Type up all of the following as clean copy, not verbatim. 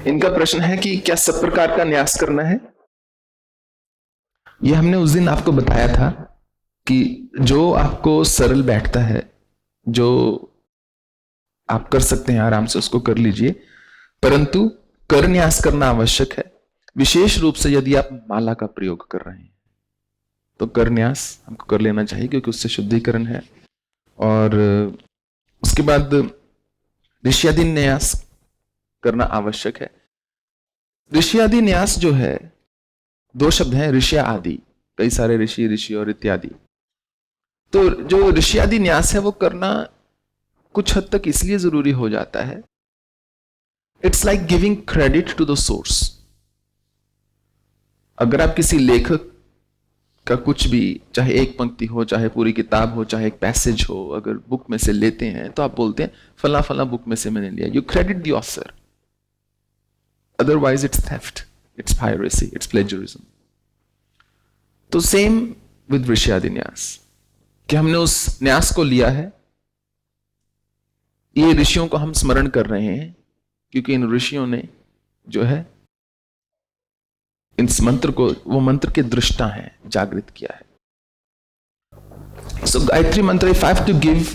इनका प्रश्न है कि क्या सब प्रकार का न्यास करना है। ये हमने उस दिन आपको बताया था कि जो आपको सरल बैठता है, जो आप कर सकते हैं आराम से, उसको कर लीजिए, परंतु कर न्यास करना आवश्यक है। विशेष रूप से यदि आप माला का प्रयोग कर रहे हैं तो कर न्यास हमको कर लेना चाहिए, क्योंकि उससे शुद्धिकरण है। और उसके बाद ऋष्यादि न्यास करना आवश्यक है। ऋष्यादि न्यास जो है, दो शब्द हैं, ऋष्या आदि, कई सारे ऋषि, ऋषि और इत्यादि। तो जो ऋष्यादि न्यास है वो करना कुछ हद तक इसलिए जरूरी हो जाता है, it's like giving credit to the source. अगर आप किसी लेखक का कुछ भी, चाहे एक पंक्ति हो, चाहे पूरी किताब हो, चाहे एक पैसेज हो, अगर बुक में से लेते हैं तो आप बोलते हैं फला फला बुक में से मैंने लिया। You credit the author, otherwise it's theft, it's piracy, it's plagiarism. तो सेम विद ऋष्यादि न्यास, कि हमने उस न्यास को लिया है, ये ऋषियों को हम स्मरण कर रहे हैं, क्योंकि इन ऋषियों ने जो है इस मंत्र को, वो मंत्र के दृष्टा हैं, जागृत किया है। So Gayatri Mantra, if I have to give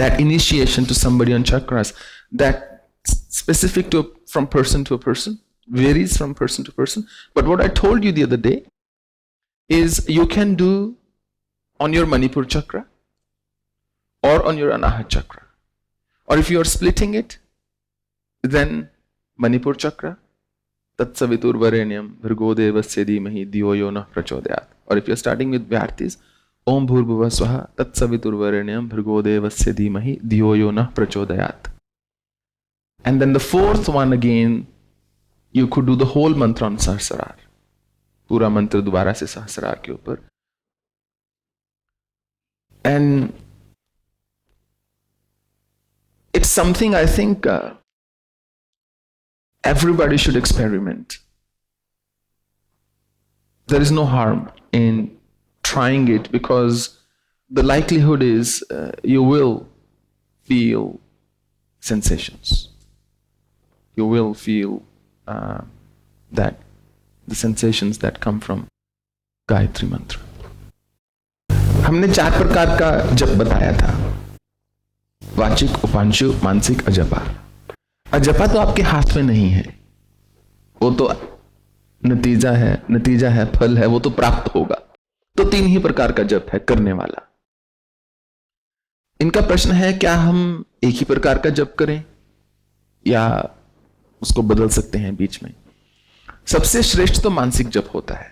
that initiation to somebody on chakras, that specific to from person to a person, varies from person to person. But what I told you the other day is you can do on your Manipur chakra or on your Anahat chakra. Or if you are splitting it, then Manipur chakra, Tatsavitur Varenyam Bhargo Devasya Dhimahi Dhiyo Yo Nah Prachodayat. Or if you're starting with Vyartis, Om Bhurbhuva Swaha Tatsavitur Varenyam Bhargo Devasya Dhimahi Dhiyo Yo Nah Prachodayat. And then the fourth one again, you could do the whole mantra on Sahasrar. पूरा मंत्र दोबारा से सहस्रार के ऊपर. And it's something I think everybody should experiment. There is no harm in trying it, because the likelihood is you will feel sensations. You will feel that the sensations that come from Gayatri Mantra. हमने 4 प्रकार का जप बताया था, वाचिक, उपांशु, मानसिक, अजपा। अजपा तो आपके हाथ में नहीं है, वो तो नतीजा है, फल है, वो तो प्राप्त होगा। तो 3 ही प्रकार का जप है करने वाला। इनका प्रश्न है, क्या हम एक ही प्रकार का जप करें या उसको बदल सकते हैं बीच में। सबसे श्रेष्ठ तो मानसिक जप होता है।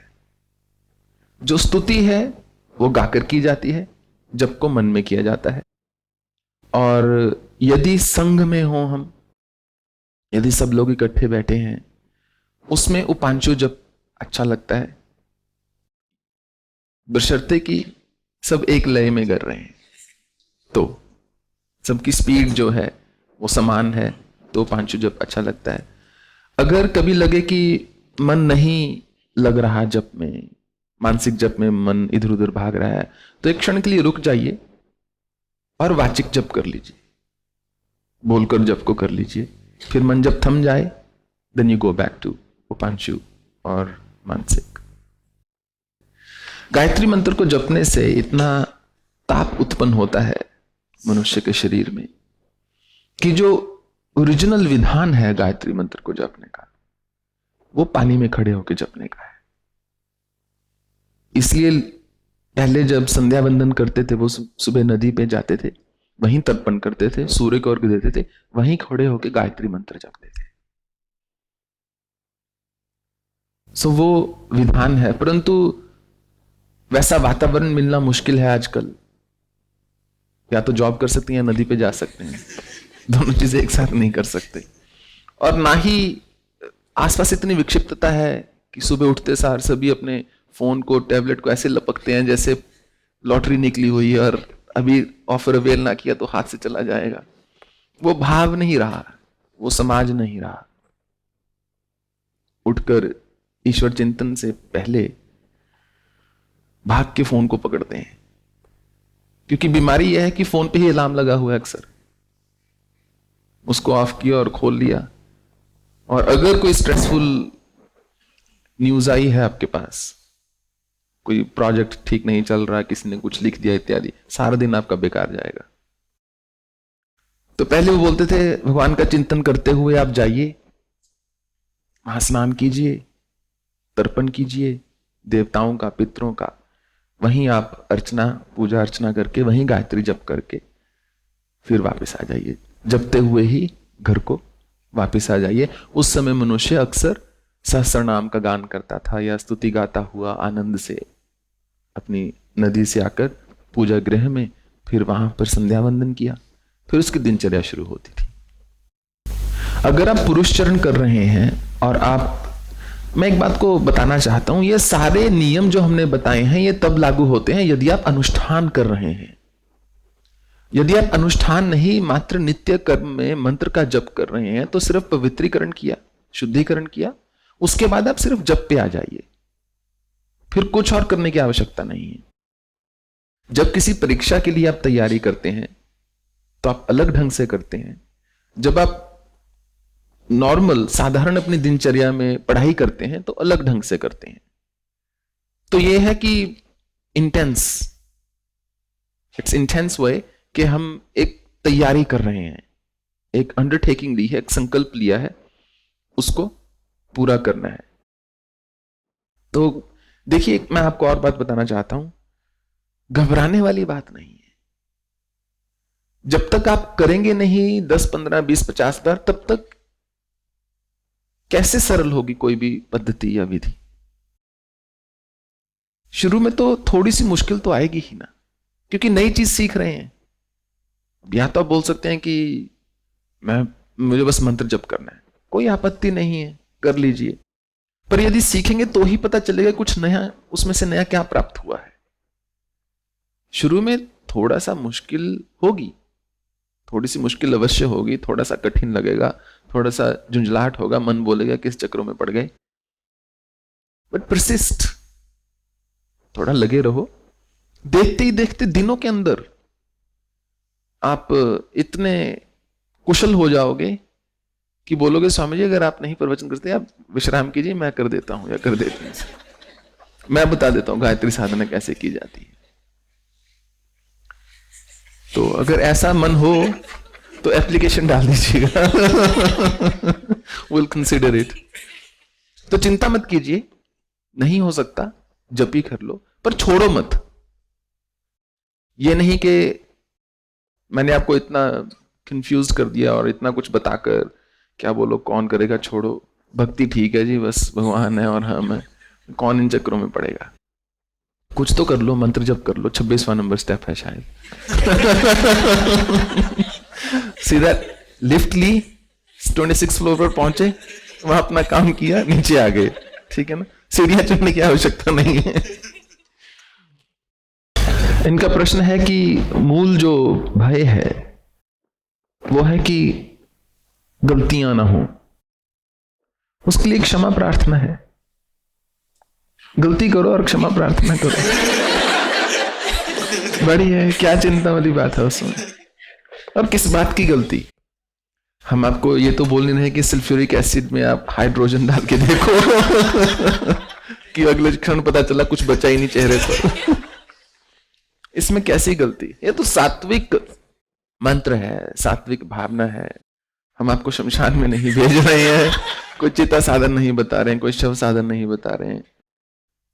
जो स्तुति है वो गाकर की जाती है, जप को मन में किया जाता है। और यदि संघ में हो हम, यदि सब लोग इकट्ठे बैठे हैं, उसमें उपांशु जप अच्छा लगता है, बशर्ते कि सब एक लय में कर रहे हैं, तो सबकी स्पीड जो है वो समान है, तो उपांशु जप अच्छा लगता है। अगर कभी लगे कि मन नहीं लग रहा जप में, मानसिक जप में मन इधर उधर भाग रहा है, तो एक क्षण के लिए रुक जाइए और वाचिक जप कर लीजिए, बोलकर जप को कर लीजिए। फिर मन जब थम जाए, then you go back to उपांशु और मानसिक। गायत्री मंत्र को जपने से इतना ताप उत्पन्न होता है मनुष्य के शरीर में कि जो ओरिजिनल विधान है गायत्री मंत्र को जपने का, वो पानी में खड़े होकर जपने का है। इसलिए पहले जब संध्या वंदन करते थे, वो सुबह नदी पे जाते थे, वहीं तर्पण करते थे, सूर्य को अर्घ्य देते थे, वहीं खड़े होकर गायत्री मंत्र जपते थे। सो वो विधान है, परंतु वैसा वातावरण मिलना मुश्किल है आजकल। या तो जॉब कर सकते हैं या नदी पे जा सकते हैं, दोनों चीजें एक साथ नहीं कर सकते। और ना ही आसपास इतनी विक्षिप्तता है कि सुबह उठते सार सभी अपने फोन को, टैबलेट को ऐसे लपकते हैं जैसे लॉटरी निकली हुई है और अभी ऑफर अवेल ना किया तो हाथ से चला जाएगा। वो भाव नहीं रहा, वो समाज नहीं रहा। उठकर ईश्वर चिंतन से पहले भाग के फोन को पकड़ते हैं, क्योंकि बीमारी यह है कि फोन पे ही अलार्म लगा हुआ है अक्सर। उसको ऑफ किया और खोल लिया। और अगर कोई स्ट्रेसफुल न्यूज आई है आपके पास, कोई प्रोजेक्ट ठीक नहीं चल रहा, किसी ने कुछ लिख दिया इत्यादि, सारा दिन आपका बेकार जाएगा। तो पहले वो बोलते थे भगवान का चिंतन करते हुए आप जाइए, वहां स्नान कीजिए, तर्पण कीजिए देवताओं का, पितरों का, वहीं आप अर्चना, पूजा अर्चना करके, वहीं गायत्री जप करके फिर वापस आ जाइए। जपते हुए ही घर को वापस आ जाइए। उस समय मनुष्य अक्सर सहस्र नाम का गान करता था या स्तुति गाता हुआ आनंद से अपनी नदी से आकर पूजा गृह में, फिर वहां पर संध्या वंदन किया, फिर उसकी दिनचर्या शुरू होती थी। अगर आप पुरुष चरण कर रहे हैं और मैं एक बात को बताना चाहता हूं, ये सारे नियम जो हमने बताए हैं ये तब लागू होते हैं यदि आप अनुष्ठान कर रहे हैं। यदि आप अनुष्ठान नहीं, मात्र नित्य कर्म में मंत्र का जप कर रहे हैं, तो सिर्फ पवित्रीकरण किया, शुद्धिकरण किया, उसके बाद आप सिर्फ जप पे आ जाइए, फिर कुछ और करने की आवश्यकता नहीं है। जब किसी परीक्षा के लिए आप तैयारी करते हैं तो आप अलग ढंग से करते हैं। जब आप नॉर्मल साधारण अपनी दिनचर्या में पढ़ाई करते हैं तो अलग ढंग से करते हैं। तो यह है कि इट्स इंटेंस वे कि हम एक तैयारी कर रहे हैं, एक अंडरटेकिंग ली है, एक संकल्प लिया है, उसको पूरा करना है। तो देखिए, मैं आपको और बात बताना चाहता हूं, घबराने वाली बात नहीं है। जब तक आप करेंगे नहीं 10, 15, 20, 50 बार, तब तक कैसे सरल होगी कोई भी पद्धति या विधि। शुरू में तो थोड़ी सी मुश्किल तो आएगी ही ना, क्योंकि नई चीज सीख रहे हैं। या तो आप बोल सकते हैं कि मुझे बस मंत्र जप करना है, कोई आपत्ति नहीं है, कर लीजिए। पर यदि सीखेंगे तो ही पता चलेगा कुछ नया, उसमें से नया क्या प्राप्त हुआ है। शुरू में थोड़ा सा मुश्किल होगी, थोड़ी सी मुश्किल अवश्य होगी, थोड़ा सा कठिन लगेगा, थोड़ा सा झुंझलाहट होगा, मन बोलेगा किस चक्रों में पड़ गए। बट परसिस्ट, थोड़ा लगे रहो। देखते ही देखते दिनों के अंदर आप इतने कुशल हो जाओगे कि बोलोगे स्वामी जी अगर आप नहीं प्रवचन करते, आप विश्राम कीजिए, मैं कर देता हूं या कर देती हूं, मैं बता देता हूं गायत्री साधना कैसे की जाती है। तो अगर ऐसा मन हो तो एप्लीकेशन डाल दीजिएगा, विल कंसिडर इट। तो चिंता मत कीजिए, नहीं हो सकता जप ही कर लो, पर छोड़ो मत। ये नहीं कि मैंने आपको इतना कंफ्यूज कर दिया और इतना कुछ बताकर क्या बोलो कौन करेगा, छोड़ो, भक्ति ठीक है जी, बस भगवान है और हम है, कौन इन चक्रों में पड़ेगा। कुछ तो कर लो, मंत्र जप कर लो, 26वां नंबर स्टेप है शायद। सीधा लिफ्ट ली, 26 फ्लोर पर पहुंचे, वहां अपना काम किया, नीचे आ गए, ठीक है ना, सीढ़ियां चढ़ने की आवश्यकता नहीं है। इनका प्रश्न है कि मूल जो भय है वो है कि गलतियां ना हो, उसके लिए क्षमा प्रार्थना है। गलती करो और क्षमा प्रार्थना करो, बड़ी है, क्या चिंता वाली बात है उसमें। और किस बात की गलती? हम आपको ये तो बोल नहीं रहे कि सल्फ्यूरिक एसिड में आप हाइड्रोजन डाल के देखो कि अगले क्षण पता चला कुछ बचा ही नहीं चेहरे पर। इसमें कैसी गलती? ये तो सात्विक मंत्र है, सात्विक भावना है। हम आपको शमशान में नहीं भेज रहे हैं, कोई चिता साधन नहीं बता रहे हैं, कोई शव साधन नहीं बता रहे हैं।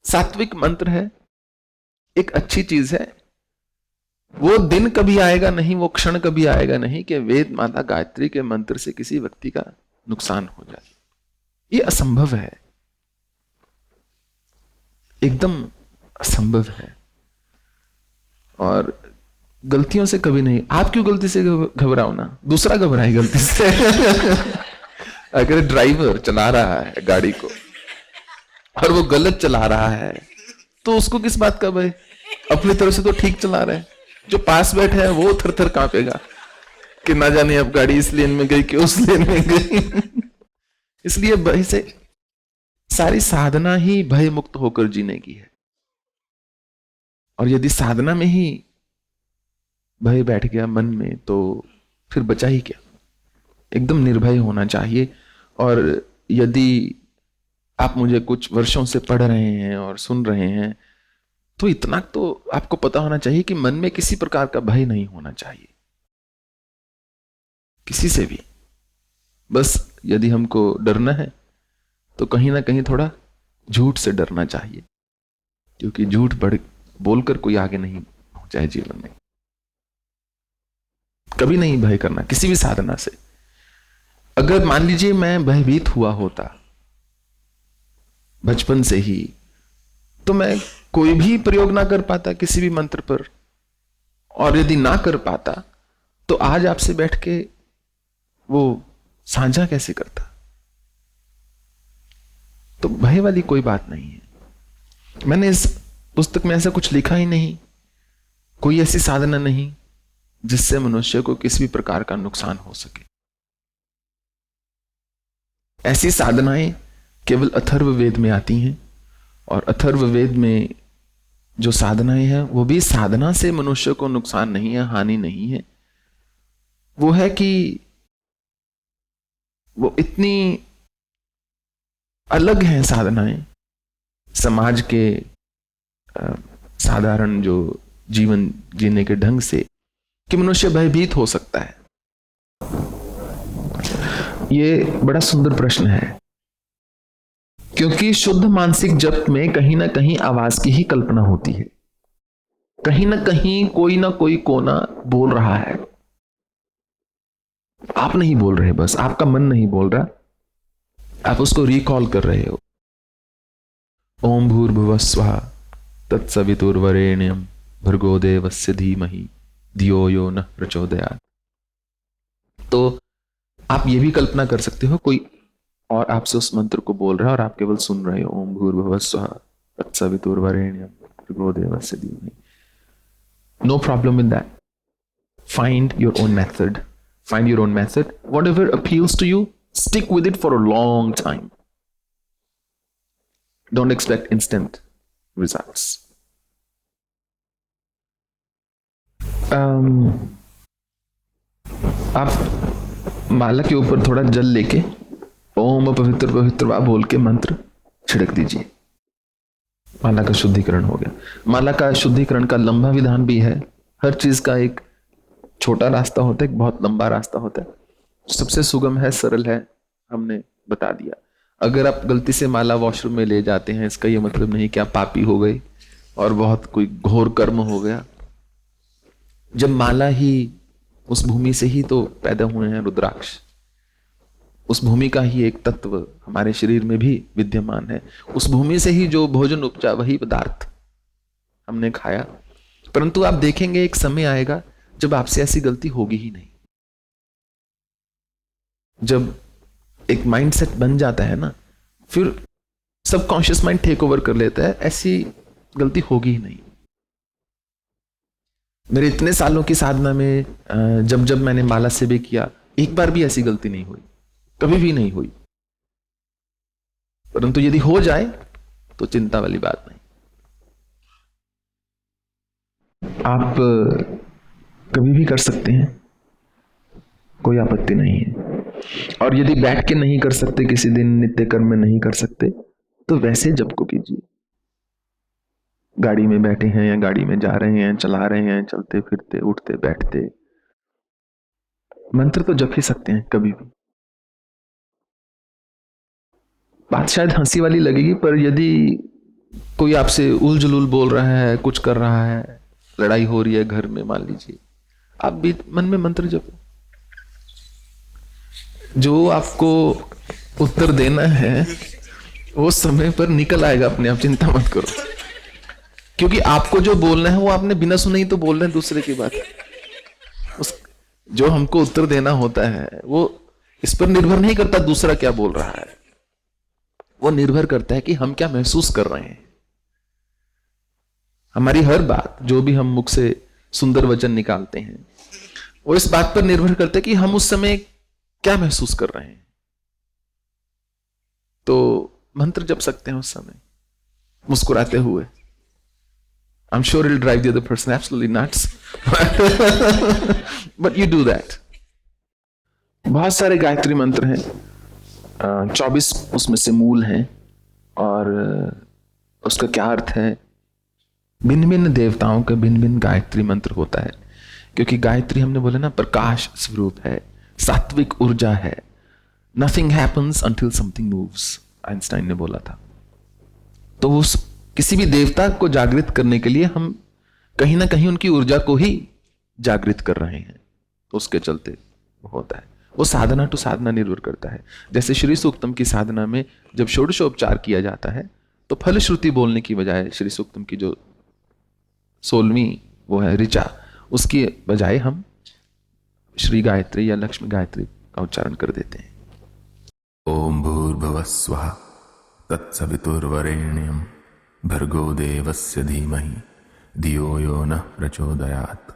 सात्विक मंत्र है, एक अच्छी चीज है। वो दिन कभी आएगा नहीं, वो क्षण कभी आएगा नहीं कि वेद माता गायत्री के मंत्र से किसी व्यक्ति का नुकसान हो जाए। ये असंभव है, एकदम असंभव है। और गलतियों से कभी नहीं। आप क्यों गलती से घबराओ ना, दूसरा घबराए गलती से। अगर ड्राइवर चला रहा है गाड़ी को और वो गलत चला रहा है तो उसको किस बात का भय? अपनी तरफ से तो ठीक चला रहा है, जो पास बैठे है वो थर थर कांपेगा कि ना जाने अब गाड़ी इस लेन में गई कि उस लेन में गई। इसलिए भय से, सारी साधना ही भय मुक्त होकर जीने की है। और यदि साधना में ही भय बैठ गया मन में तो फिर बचा ही क्या? एकदम निर्भय होना चाहिए। और यदि आप मुझे कुछ वर्षों से पढ़ रहे हैं और सुन रहे हैं, तो इतना तो आपको पता होना चाहिए कि मन में किसी प्रकार का भय नहीं होना चाहिए, किसी से भी। बस यदि हमको डरना है तो कहीं ना कहीं थोड़ा झूठ से डरना चाहिए, क्योंकि झूठ बोलकर कोई आगे नहीं पहुंचाए जीवन में। कभी नहीं भय करना किसी भी साधना से। अगर मान लीजिए मैं भयभीत हुआ होता बचपन से ही, तो मैं कोई भी प्रयोग ना कर पाता किसी भी मंत्र पर, और यदि ना कर पाता तो आज आपसे बैठ के वो साझा कैसे करता। तो भय वाली कोई बात नहीं है। मैंने इस पुस्तक में ऐसा कुछ लिखा ही नहीं, कोई ऐसी साधना नहीं जिससे मनुष्य को किसी भी प्रकार का नुकसान हो सके। ऐसी साधनाएं केवल अथर्ववेद में आती हैं, और अथर्ववेद में जो साधनाएं हैं वो भी साधना से मनुष्य को नुकसान नहीं है, हानि नहीं है। वो है कि वो इतनी अलग हैं साधनाएं समाज के साधारण जो जीवन जीने के ढंग से, कि मनुष्य भयभीत हो सकता है। ये बड़ा सुंदर प्रश्न है, क्योंकि शुद्ध मानसिक जप में कहीं ना कहीं आवाज की ही कल्पना होती है। कहीं ना कहीं कोई ना कोई कोना बोल रहा है, आप नहीं बोल रहे, बस आपका मन नहीं बोल रहा, आप उसको रिकॉल कर रहे हो। ओम भूर्भुवः स्वः तत्सवितुर्वरेण्यं भर्गो देवस्य धीमहि धियो यो नः प्रचोदयात्। तो आप ये भी कल्पना कर सकते हो कोई और आपसे उस मंत्र को बोल रहा है और आप केवल सुन रहे हो, ओम भूर्भुवः स्वः तत्सवितुर्वरेण्यं भर्गो देवस्य धीमहि। No problem with that. Find your own method. Find your own method. Whatever appeals to you, stick with it for a long time. Don't expect instant results. आप माला के ऊपर थोड़ा जल लेके ओम पवित्र पवित्र वा बोल के मंत्र छिड़क दीजिए। माला का शुद्धिकरण हो गया। माला का शुद्धिकरण का लंबा विधान भी है। हर चीज का एक छोटा रास्ता होता है, एक बहुत लंबा रास्ता होता है। सबसे सुगम है, सरल है, हमने बता दिया। अगर आप गलती से माला वॉशरूम में ले जाते हैं, इसका ये मतलब नहीं कि आप पापी हो गए और बहुत कोई घोर कर्म हो गया। जब माला ही उस भूमि से ही तो पैदा हुए हैं रुद्राक्ष, उस भूमि का ही एक तत्व हमारे शरीर में भी विद्यमान है। उस भूमि से ही जो भोजन उपजा वही पदार्थ हमने खाया। परंतु आप देखेंगे एक समय आएगा जब आपसे ऐसी गलती होगी ही नहीं। जब एक माइंडसेट बन जाता है ना, फिर सबकॉन्शियस माइंड टेक ओवर कर लेता है, ऐसी गलती होगी ही नहीं। मेरे इतने सालों की साधना में जब जब मैंने माला से भी किया, एक बार भी ऐसी गलती नहीं हुई, कभी भी नहीं हुई। परंतु यदि हो जाए तो चिंता वाली बात नहीं। आप कभी भी कर सकते हैं, कोई आपत्ति नहीं है। और यदि बैठ के नहीं कर सकते, किसी दिन नित्य कर्म में नहीं कर सकते, तो वैसे जप को कीजिए। गाड़ी में बैठे हैं या गाड़ी में जा रहे हैं, चला रहे हैं, चलते फिरते, उठते बैठते, मंत्र तो जप ही सकते हैं कभी भी। बात शायद हंसी वाली लगेगी, पर यदि कोई आपसे उल जुलूल बोल रहा है, कुछ कर रहा है, लड़ाई हो रही है घर में, मान लीजिए, आप भी मन में मंत्र जपो। जो आपको उत्तर देना है वो समय पर निकल आएगा अपने आप, चिंता मत करो। क्योंकि आपको जो बोलना है वो आपने बिना सुने ही तो बोल रहे हैं दूसरे की बात। उस जो हमको उत्तर देना होता है वो इस पर निर्भर नहीं करता दूसरा क्या बोल रहा है, वो निर्भर करता है कि हम क्या महसूस कर रहे हैं। हमारी हर बात, जो भी हम मुख से सुंदर वचन निकालते हैं, वो इस बात पर निर्भर करता है कि हम उस समय क्या महसूस कर रहे हैं। तो मंत्र जप सकते हैं उस समय मुस्कुराते हुए। I'm sure it'll drive the other person absolutely nuts. But you do that. बहुत सारे गायत्री मंत्र हैं, 24 उसमें से मूल हैं। और उसका क्या अर्थ है? भिन्न भिन्न देवताओं का भिन्न भिन्न गायत्री मंत्र होता है, क्योंकि गायत्री हमने बोला ना प्रकाश स्वरूप है, सात्विक ऊर्जा है। Nothing happens until something moves, Einstein ने बोला था। तो उस किसी भी देवता को जागृत करने के लिए हम कहीं ना कहीं उनकी ऊर्जा को ही जागृत कर रहे हैं, तो उसके चलते होता है। वो साधना टू साधना निर्भर करता है। जैसे श्री सूक्तम की साधना में जब षोडशोपचार किया जाता है तो फलश्रुति बोलने की बजाय श्री सूक्तम की जो 16वीं वो है ऋचा, उसकी बजाय हम श्री गायत्री या लक्ष्मी गायत्री का उच्चारण कर देते हैं। ओम भूर्भुवः स्वः तत्सवितुर्वरेण्यं भर्गो देवस्य धीमहि धियो यो नः प्रचोदयात्।